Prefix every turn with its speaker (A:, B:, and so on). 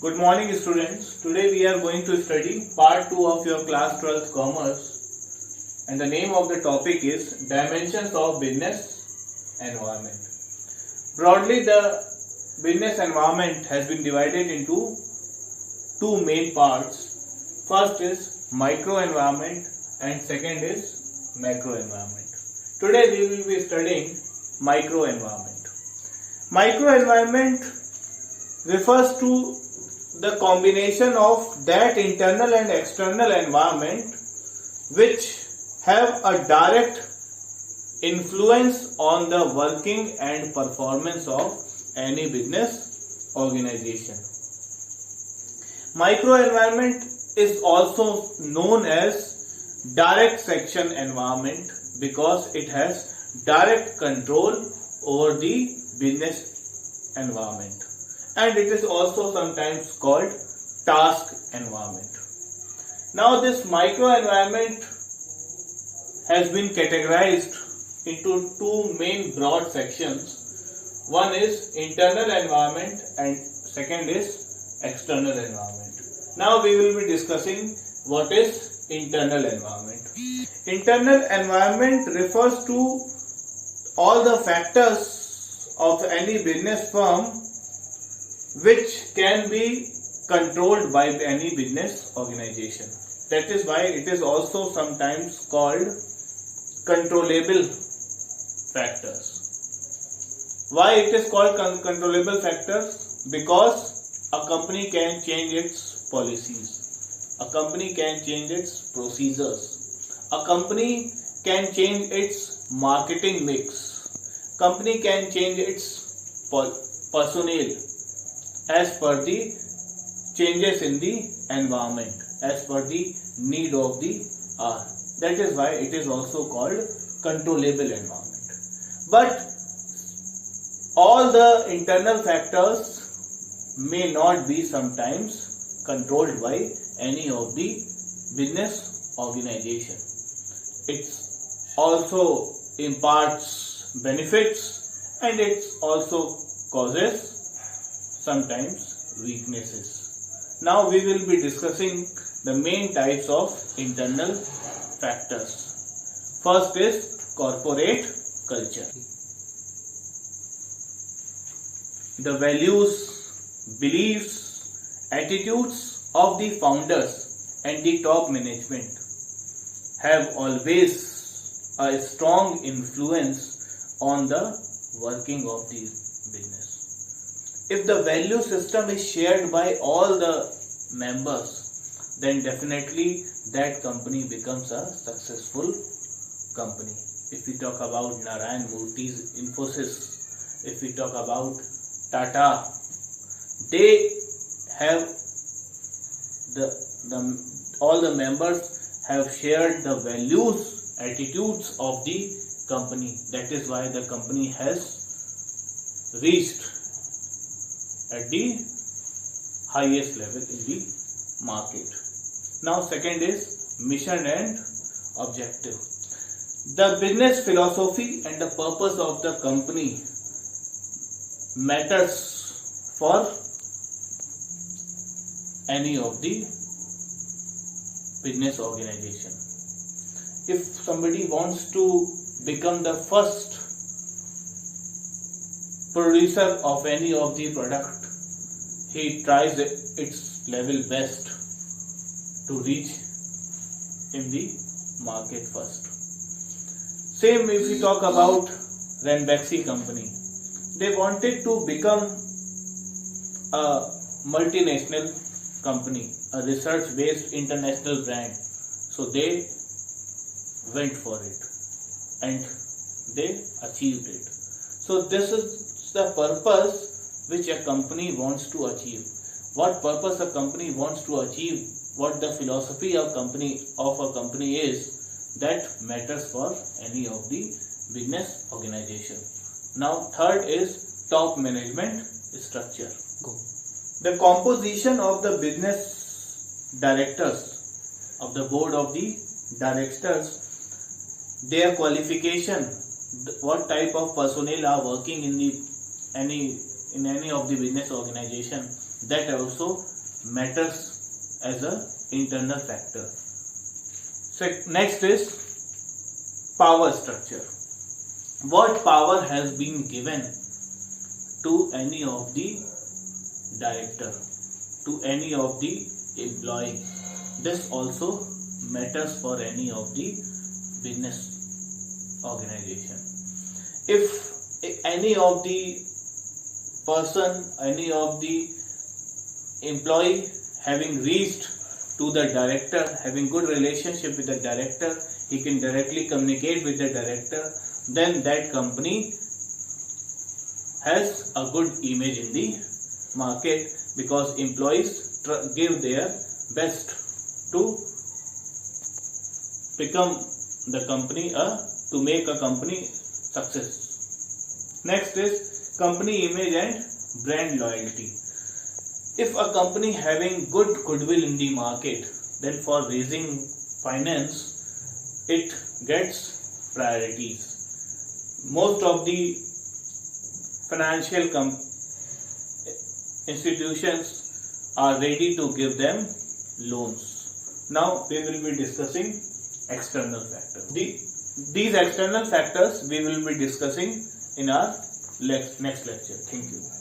A: Good morning students. Today we are going to study part 2 of your class 12th commerce and the name of the topic is Dimensions of Business Environment. Broadly the business environment has been divided into two main parts. First is micro environment and second is macro environment. Today we will be studying micro environment. Micro environment refers to the combination of that internal and external environment which have a direct influence on the working and performance of any business organization. Microenvironment is also known as direct section environment because it has direct control over the business environment, and it is also sometimes called task environment. Now this microenvironment has been categorized into two main broad sections. One is internal environment and second is external environment. Now we will be discussing what is internal environment. Internal environment refers to all the factors of any business firm which can be controlled by any business organization. That is why it is also sometimes called controllable factors. Why it is called controllable factors? Because a company can change its policies, a company can change its procedures, a company can change its marketing mix, company can change its personnel as per the changes in the environment, as per the need of the hour. That is why it is also called controllable environment. But all the internal factors may not be sometimes controlled by any of the business organization. It also imparts benefits and it also causes sometimes weaknesses. Now we will be discussing the main types of internal factors. First is corporate culture. The values, beliefs, attitudes of the founders and the top management have always a strong influence on the working of the business. If the value system is shared by all the members, then definitely that company becomes a successful company. If we talk about Narayan Murthy's Infosys, if we talk about Tata, they have all the members have shared the values, attitudes of the company. That is why the company has reached at the highest level in the market. Now second is mission and objective. The business philosophy and the purpose of the company matters for any of the business organization. If somebody wants to become the first producer of any of the product, he tries its level best to reach in the market first. Same if we talk about Ranbaxy company. They wanted to become a multinational company, a research-based international brand. So they went for it and they achieved it. So this is the purpose which a company wants to achieve. What purpose a company wants to achieve, what the philosophy of a company is, that matters for any of the business organization. Now third is top management structure. Go. The composition of the business directors, of the board of the directors, their qualification, what type of personnel are working in any of the business organization, that also matters as a internal factor. So next is power structure. What power has been given to any of the director, to any of the employee? This also matters for any of the business organization. If any of the person, any of the employee having reached to the director, having good relationship with the director, he can directly communicate with the director, then that company has a good image in the market, because employees give their best to become the company to make a company success. Next is company image and brand loyalty. If a company having good goodwill in the market, then for raising finance, it gets priorities. Most of the financial institutions are ready to give them loans. Now we will be discussing external factors. These external factors we will be discussing in our next lecture. Thank you.